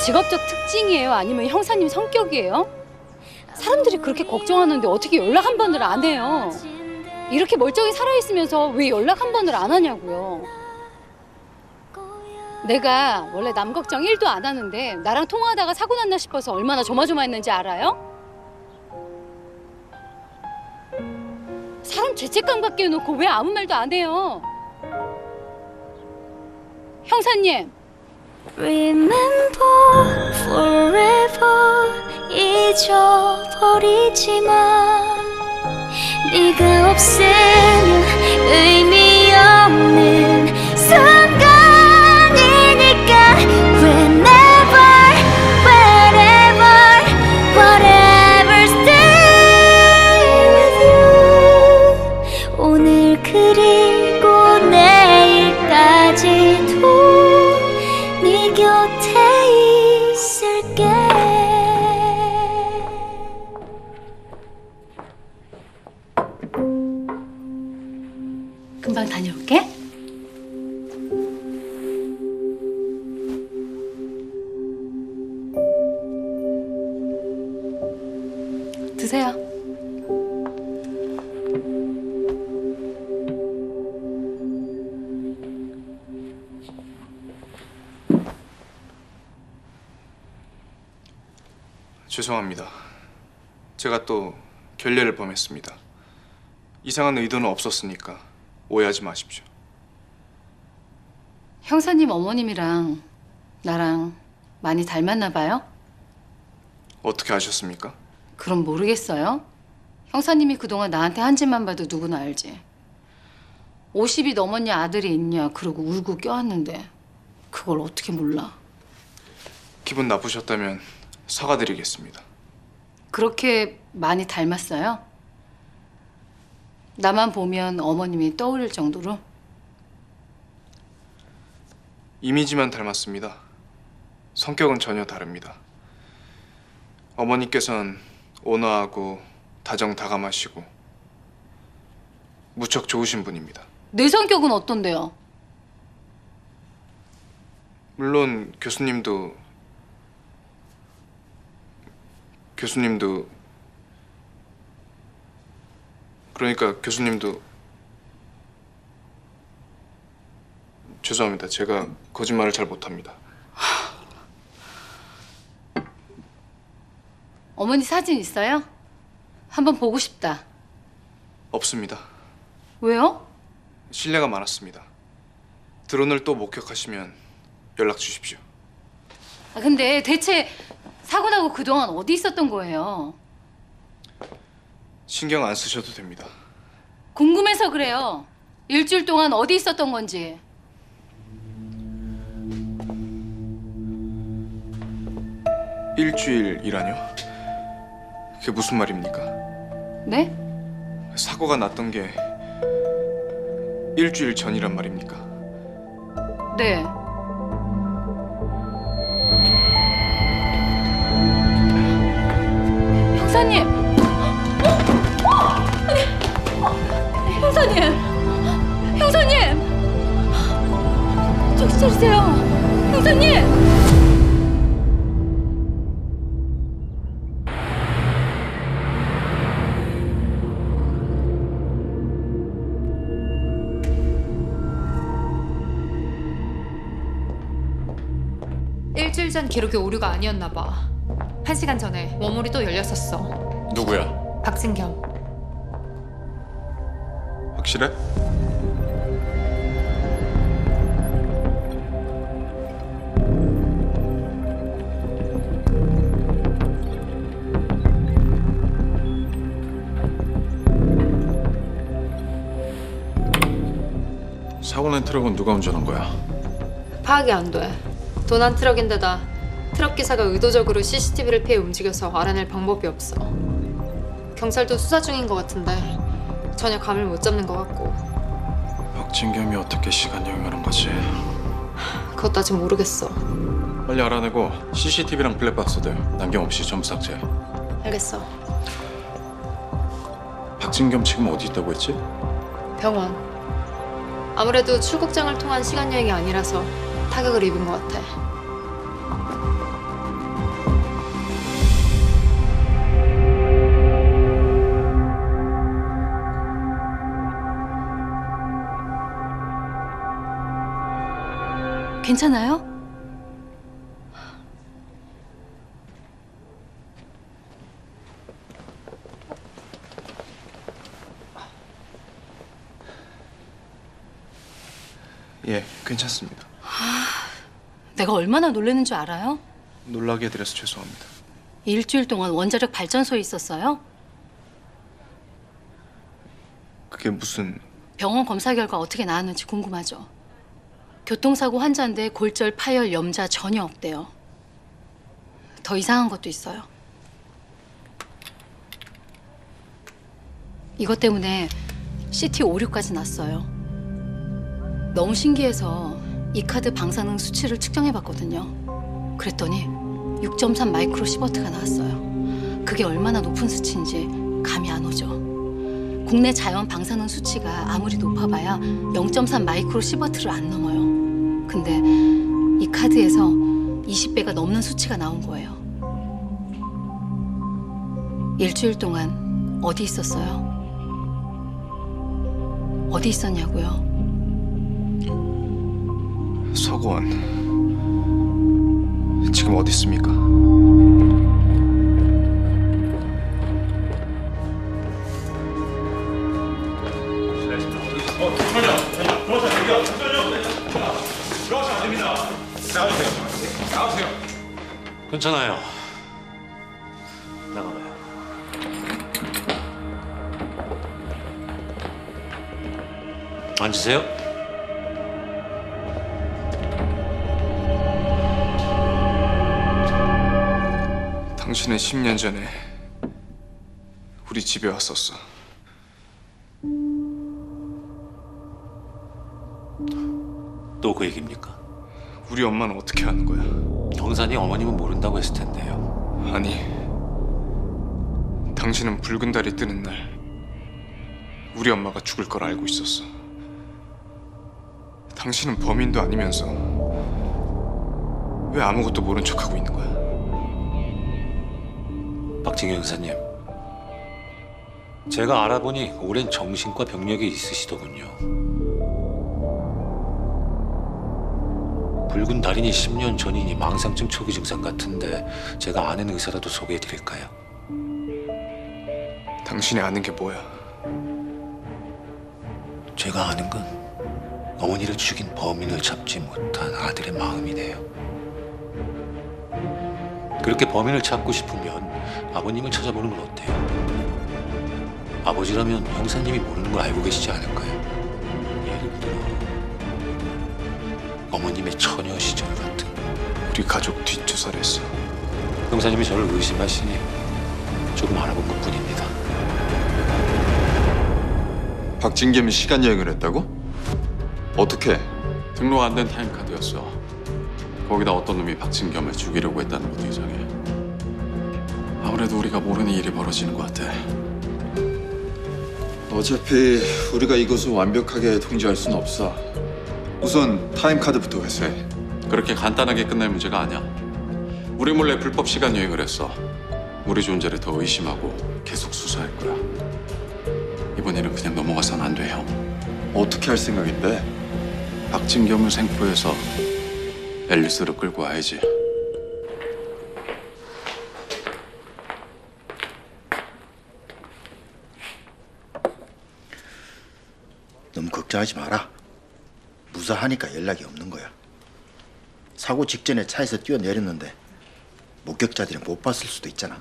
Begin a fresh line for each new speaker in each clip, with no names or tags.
직업적 특징이에요? 아니면 형사님 성격이에요? 사람들이 그렇게 걱정하는데 어떻게 연락 한 번을 안 해요? 이렇게 멀쩡히 살아있으면서 왜 연락 한 번을 안 하냐고요. 내가 원래 남 걱정 1도 안 하는데 나랑 통화하다가 사고 났나 싶어서 얼마나 조마조마했는지 알아요? 사람 죄책감밖에 해놓고 왜 아무 말도 안 해요? 형사님.
Remember forever 잊어버리지마 네가 없으면 의미 없는 순간이니까 Whenever, wherever, whatever stay with you 오늘 그리고 내일까지도 네 곁에 있을게
금방 다녀올게. 드세요.
죄송합니다. 제가 또 결례를 범했습니다. 이상한 의도는 없었으니까 오해하지 마십시오.
형사님 어머님이랑 나랑 많이 닮았나 봐요?
어떻게 아셨습니까?
그럼 모르겠어요? 형사님이 그동안 나한테 한 짓만 봐도 누구나 알지. 50이 넘었냐 아들이 있냐 그러고 울고 껴안는데 그걸 어떻게 몰라.
기분 나쁘셨다면 사과드리겠습니다.
그렇게 많이 닮았어요? 나만 보면 어머님이 떠올릴 정도로?
이미지만 닮았습니다. 성격은 전혀 다릅니다. 어머니께서는 온화하고 다정다감하시고 무척 좋으신 분입니다.
내 성격은 어떤데요?
물론 교수님도 그러니까 교수님도 죄송합니다. 제가 거짓말을 잘 못합니다.
어머니 사진 있어요? 한번 보고 싶다.
없습니다.
왜요?
실례가 많았습니다. 드론을 또 목격하시면 연락 주십시오.
근데 대체 사고 나고 그동안 어디 있었던 거예요?
신경 안 쓰셔도 됩니다.
궁금해서 그래요. 일주일 동안 어디 있었던 건지.
일주일이라뇨? 그게 무슨 말입니까?
네?
사고가 났던 게 일주일 전이란 말입니까?
네. 형사님! 형사님! 형사님! 정신 차리세요! 형사님!
일주일 전 기록이 오류가 아니었나 봐. 1시간 전에 원물이 또 열렸었어.
누구야?
박진겸.
확실해? 사고 낸 트럭은 누가 운전한 거야?
파악이 안 돼. 도난 트럭인데다 트럭 기사가 의도적으로 CCTV를 피해 움직여서 알아낼 방법이 없어. 경찰도 수사 중인 것 같은데 전혀 감을 못 잡는 것 같고.
박진겸이 어떻게 시간 여행하는 거지?
그것도 아직 모르겠어.
빨리 알아내고 CCTV랑 블랙박스들 남김없이 전부 삭제해.
알겠어.
박진겸 지금 어디 있다고 했지?
병원. 아무래도 출국장을 통한 시간 여행이 아니라서 타격을 입은 것 같아.
괜찮아요?
예, 괜찮습니다.
내가 얼마나 놀라는 줄 알아요?
놀라게 해드려서 죄송합니다.
일주일 동안 원자력 발전소에 있었어요?
그게 무슨...
병원 검사 결과 어떻게 나왔는지 궁금하죠? 교통사고 환자인데 골절, 파열, 염자 전혀 없대요. 더 이상한 것도 있어요. 이것 때문에 CT 오류까지 났어요. 너무 신기해서 이 카드 방사능 수치를 측정해봤거든요. 그랬더니 6.3 마이크로 시버트가 나왔어요. 그게 얼마나 높은 수치인지 감이 안 오죠. 국내 자연 방사능 수치가 아무리 높아봐야 0.3 마이크로 시버트를 안 넘어요. 근데 이 카드에서 20배가 넘는 수치가 나온 거예요. 일주일 동안 어디 있었어요? 어디 있었냐고요?
서고원 지금 어디 있습니까?
괜찮아요. 나가봐요. 앉으세요.
당신은 10년 전에 우리 집에 왔었어.
또 그 얘기입니까?
우리 엄마는 어떻게 아는 거야?
경산이 어머님은 모른다고 했을 텐데요.
아니, 당신은 붉은 달이 뜨는 날 우리 엄마가 죽을 걸 알고 있었어. 당신은 범인도 아니면서 왜 아무것도 모른 척하고 있는 거야?
박진경 형사님, 제가 알아보니 오랜 정신과 병력이 있으시더군요. 붉은 달인이 10년 전이니 망상증 초기 증상 같은데 제가 아는 의사라도 소개해드릴까요?
당신이 아는 게 뭐야?
제가 아는 건 어머니를 죽인 범인을 잡지 못한 아들의 마음이네요. 그렇게 범인을 찾고 싶으면 아버님을 찾아보는 건 어때요? 아버지라면 형사님이 모르는 걸 알고 계시지 않을까요? 예를 들어 어머님의 처녀 시절 같은.
우리 가족 뒷조사를 했어.
형사님이 저를 의심하시니 조금 알아본 것뿐입니다.
박진겸이 시간 여행을 했다고? 어떻게?
등록 안 된 타임카드였어. 거기다 어떤 놈이 박진겸을 죽이려고 했다는 것도 이상해. 아무래도 우리가 모르는 일이 벌어지는 것 같아.
어차피 우리가 이것을 완벽하게 통제할 수는 없어. 우선 타임카드부터 회수해.
그렇게 간단하게 끝날 문제가 아니야. 우리 몰래 불법 시간 여행을 했어. 우리 존재를 더 의심하고 계속 수사할 거야. 이번 일은 그냥 넘어가선 안 돼, 형.
어떻게 할 생각인데?
박진겸을 생포해서 앨리스를 끌고 와야지.
너무 걱정하지 마라. 무사하니까 연락이 없는 거야. 사고 직전에 차에서 뛰어내렸는데 목격자들이 못 봤을 수도 있잖아.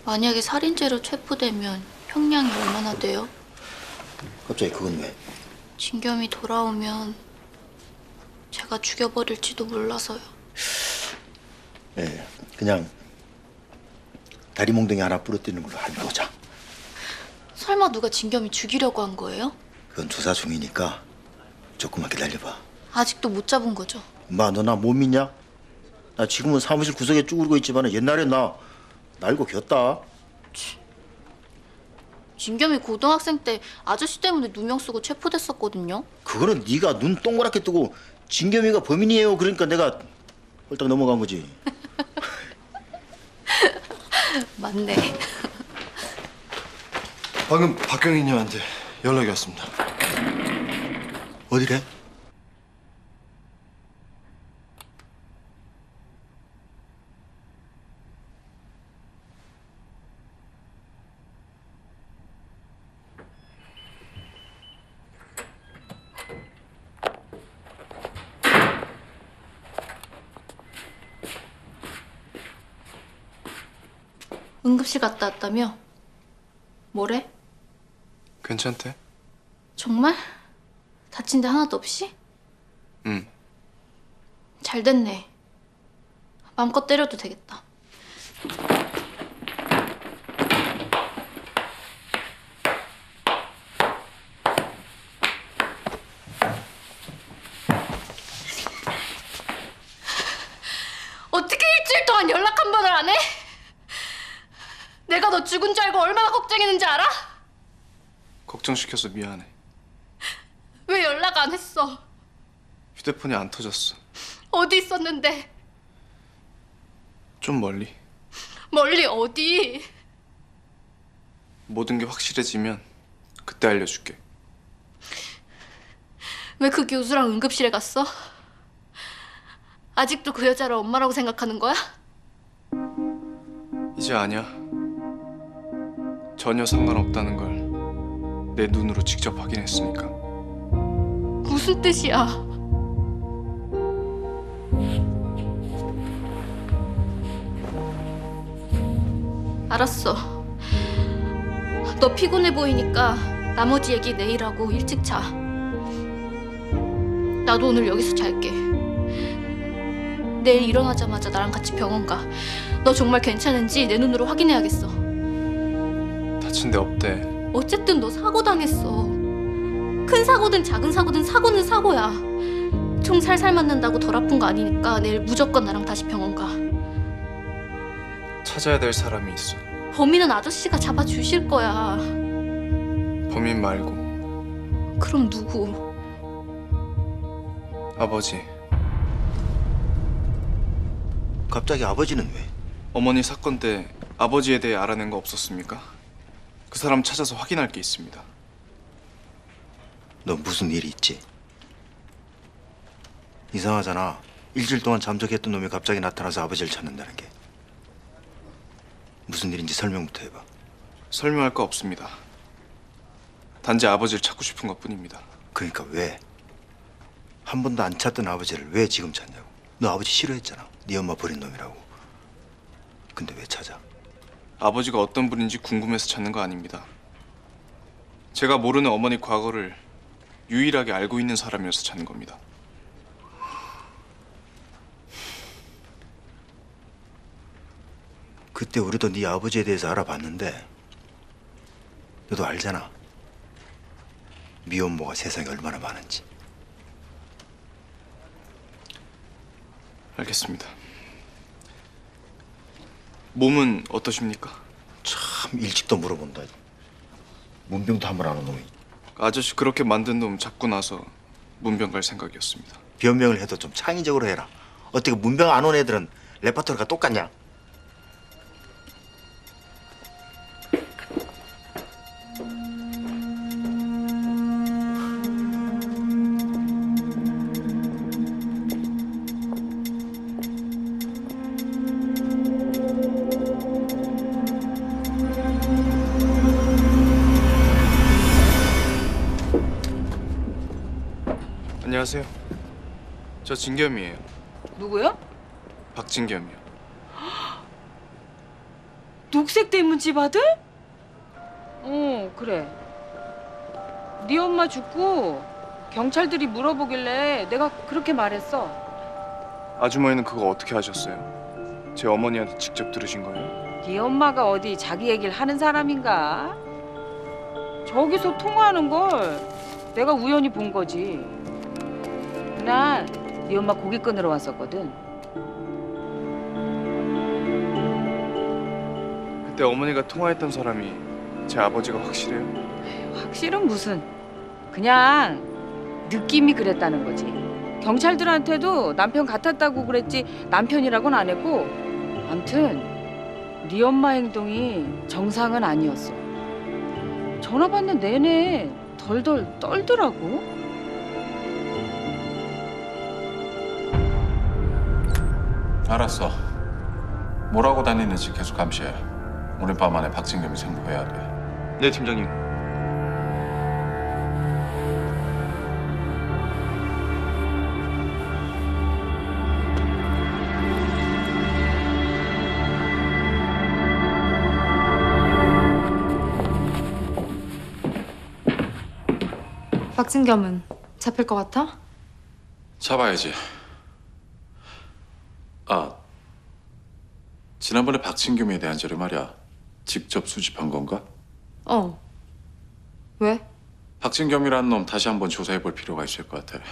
만약에 살인죄로 체포되면 형량이 얼마나 돼요?
갑자기 그건 왜?
진겸이 돌아오면 제가 죽여버릴지도 몰라서요.
예, 그냥 다리 몽둥이 하나 부러뜨리는 걸로 알고 오자.
설마 누가 진겸이 죽이려고 한 거예요?
그건 조사 중이니까 조금만 기다려봐.
아직도 못 잡은 거죠?
엄마, 너 나 못 믿냐? 나 지금은 사무실 구석에 쭈그리고 있지만 옛날엔 나 날고 겼다.
진겸이 고등학생 때 아저씨 때문에 누명 쓰고 체포됐었거든요.
그거는 네가 눈 동그랗게 뜨고 진겸이가 범인이에요 그러니까 내가 홀딱 넘어간 거지.
맞네.
방금 박경희님한테 연락이 왔습니다.
어디래?
응급실 갔다 왔다며? 뭐래?
괜찮대?
정말? 다친 데 하나도 없이?
응.
잘 됐네. 마음껏 때려도 되겠다. 어떻게 일주일 동안 연락 한 번을 안 해? 내가 너 죽은 줄 알고 얼마나 걱정했는지 알아?
걱정시켜서 미안해.
왜 연락 안 했어?
휴대폰이 안 터졌어.
어디 있었는데?
좀 멀리.
멀리 어디?
모든 게 확실해지면 그때 알려줄게.
왜 그 교수랑 응급실에 갔어? 아직도 그 여자를 엄마라고 생각하는 거야?
이제 아니야. 전혀 상관없다는 걸 내 눈으로 직접 확인했으니까.
무슨 뜻이야? 알았어. 너 피곤해 보이니까 나머지 얘기 내일 하고 일찍 자. 나도 오늘 여기서 잘게. 내일 일어나자마자 나랑 같이 병원 가. 너 정말 괜찮은지 내 눈으로 확인해야겠어.
다친 데 없대.
어쨌든 너 사고 당했어. 큰 사고든 작은 사고든 사고는 사고야. 총 살살 맞는다고 덜 아픈 거 아니니까 내일 무조건 나랑 다시 병원 가.
찾아야 될 사람이 있어.
범인은 아저씨가 잡아주실 거야.
범인 말고
그럼 누구?
아버지.
갑자기 아버지는 왜?
어머니 사건 때 아버지에 대해 알아낸 거 없었습니까? 그 사람 찾아서 확인할 게 있습니다.
너 무슨 일이 있지? 이상하잖아. 일주일 동안 잠적했던 놈이 갑자기 나타나서 아버지를 찾는다는 게. 무슨 일인지 설명부터 해봐.
설명할 거 없습니다. 단지 아버지를 찾고 싶은 것뿐입니다.
그러니까 왜? 한 번도 안 찾던 아버지를 왜 지금 찾냐고. 너 아버지 싫어했잖아. 네 엄마 버린 놈이라고. 근데 왜 찾아?
아버지가 어떤 분인지 궁금해서 찾는 거 아닙니다. 제가 모르는 어머니 과거를 유일하게 알고 있는 사람이어서 찾는 겁니다.
그때 우리도 네 아버지에 대해서 알아봤는데 너도 알잖아. 미혼모가 세상에 얼마나 많은지.
알겠습니다. 몸은 어떠십니까?
참 일찍도 물어본다. 문병도 한 번 안 온 놈이.
아저씨 그렇게 만든 놈 잡고 나서 문병 갈 생각이었습니다.
변명을 해도 좀 창의적으로 해라. 어떻게 문병 안 온 애들은 레퍼토리가 똑같냐?
안녕하세요. 저 진겸이에요.
누구요?
박진겸이요.
녹색 대문집 아들? 어, 그래. 네 엄마 죽고 경찰들이 물어보길래 내가 그렇게 말했어.
아주머니는 그거 어떻게 하셨어요? 제 어머니한테 직접 들으신 거예요?
네 엄마가 어디 자기 얘기를 하는 사람인가? 저기서 통화하는 걸 내가 우연히 본 거지. 그날 네 엄마 고기 끊으러 왔었거든.
그때 어머니가 통화했던 사람이 제 아버지가 확실해요?
확실은 무슨. 그냥 느낌이 그랬다는 거지. 경찰들한테도 남편 같았다고 그랬지 남편이라고는 안 했고. 암튼 네 엄마 행동이 정상은 아니었어. 전화 받는 내내 덜덜 떨더라고.
알았어. 뭐라고 다니는지 계속 감시해. 오늘 밤 안에 박진겸이 생포해야 돼.
네, 팀장님.
박진겸은 잡힐 것 같아?
잡아야지. 아, 지난번에 박진겸에 대한 자료 말이야. 직접 수집한 건가?
어. 왜?
박진겸이라는 놈 다시 한번 조사해 볼 필요가 있을 것 같아.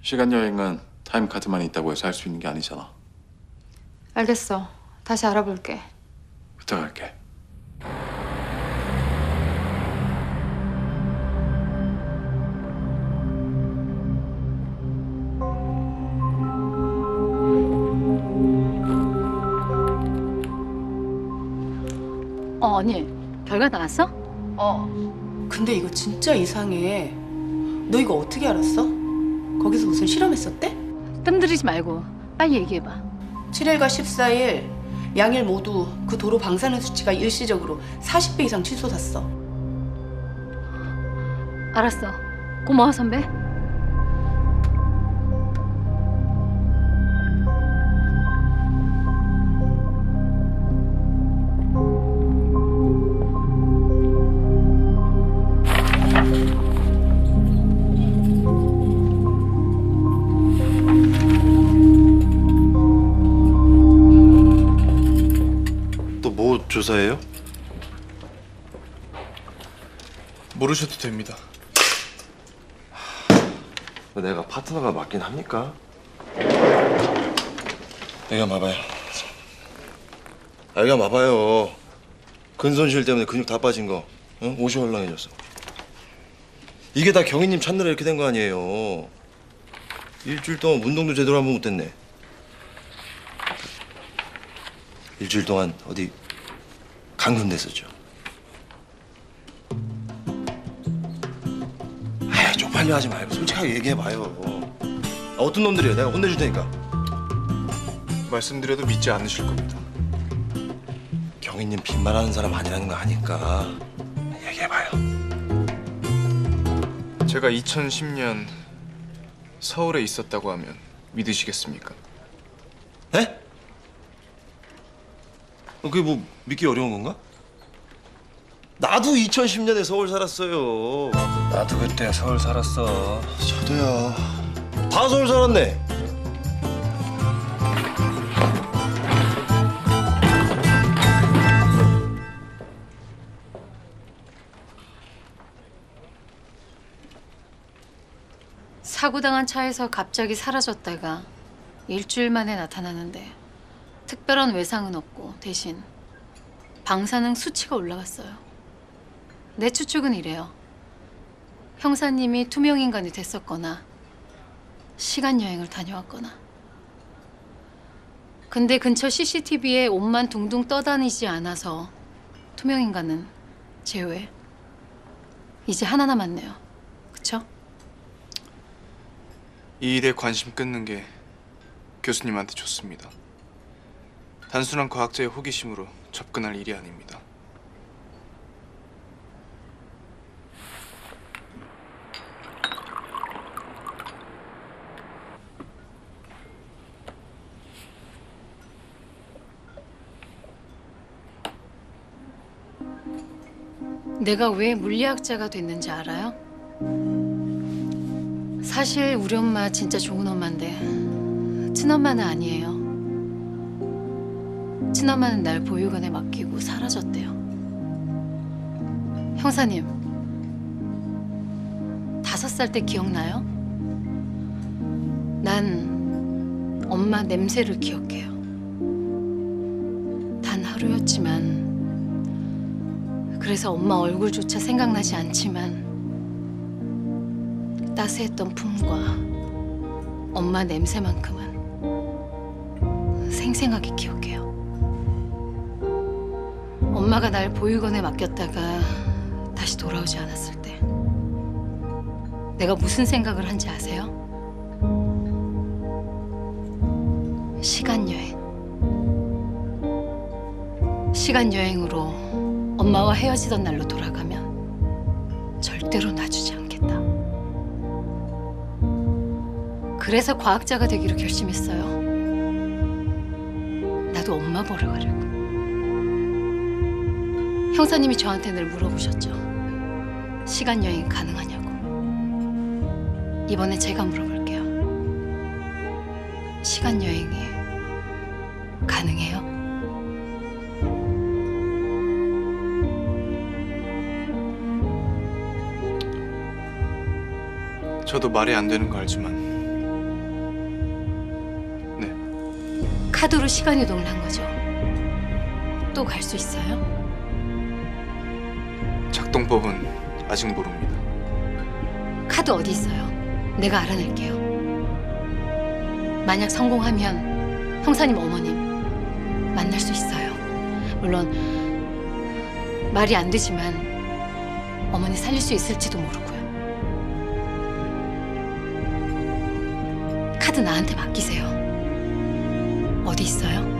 시간 여행은 타임카드만 있다고 해서 할 수 있는 게 아니잖아.
알겠어. 다시 알아볼게.
부탁할게.
언니, 결과 나왔어?
근데 이거 진짜 이상해. 너 이거 어떻게 알았어? 거기서 무슨 실험했었대?
뜸 들이지 말고 빨리 얘기해봐.
7일과 14일 양일 모두 그 도로 방사능 수치가 일시적으로 40배 이상 치솟았어.
알았어. 고마워, 선배.
또 뭐 조사해요?
모르셔도 됩니다.
내가 파트너가 맞긴 합니까? 여기가 봐봐요. 여기가 봐봐요. 근손실 때문에 근육 다 빠진 거, 응? 옷이 헐렁해졌어. 이게 다 경희님 찾느라 이렇게 된 거 아니에요. 일주일 동안 운동도 제대로 한 번 못했네. 일주일 동안 어디 감금됐었죠. 아유, 쪽팔려 하지 말고 솔직하게 얘기해봐요. 어떤 놈들이에요? 내가 혼내줄 테니까.
말씀드려도 믿지 않으실 겁니다.
경희님 빈말하는 사람 아니라는 거 아니까 얘기해봐요.
제가 2010년 서울에 있었다고 하면 믿으시겠습니까?
에? 그게 뭐 믿기 어려운 건가? 나도 2010년에 서울 살았어요.
나도 그때 서울 살았어.
저도요. 다 서울 살았네.
사고당한 차에서 갑자기 사라졌다가 일주일 만에 나타나는데 특별한 외상은 없고 대신 방사능 수치가 올라갔어요. 내 추측은 이래요. 형사님이 투명인간이 됐었거나 시간여행을 다녀왔거나. 근데 근처 CCTV에 옷만 둥둥 떠다니지 않아서 투명인간은 제외. 이제 하나 남았네요. 그쵸?
이 일에 관심 끊는 게 교수님한테 좋습니다. 단순한 과학자의 호기심으로 접근할 일이 아닙니다.
내가 왜 물리학자가 됐는지 알아요? 사실 우리 엄마 진짜 좋은 엄마인데 친엄마는 아니에요. 친엄마는 날 보육원에 맡기고 사라졌대요. 형사님, 5살 때 기억나요? 난 엄마 냄새를 기억해요. 단 하루였지만 그래서 엄마 얼굴조차 생각나지 않지만 따스했던 품과 엄마 냄새만큼은 생생하게 기억해요. 엄마가 날 보육원에 맡겼다가 다시 돌아오지 않았을 때 내가 무슨 생각을 한지 아세요? 시간여행. 시간여행으로 엄마와 헤어지던 날로 돌아가면 절대로 놔주지 않겠다. 그래서 과학자가 되기로 결심했어요. 나도 엄마 보러 가려고. 형사님이 저한테 늘 물어보셨죠. 시간여행 가능하냐고. 이번에 제가 물어볼게요. 시간 여행이 가능해요?
저도 말이 안 되는 거 알지만 네,
카드로 시간 이동을 한 거죠. 또 갈 수 있어요?
작동법은 아직 모릅니다.
카드 어디 있어요? 내가 알아낼게요. 만약 성공하면 형사님 어머님 만날 수 있어요. 물론 말이 안 되지만 어머니 살릴 수 있을지도 모르고요. 카드 나한테 맡기세요. 어디 있어요?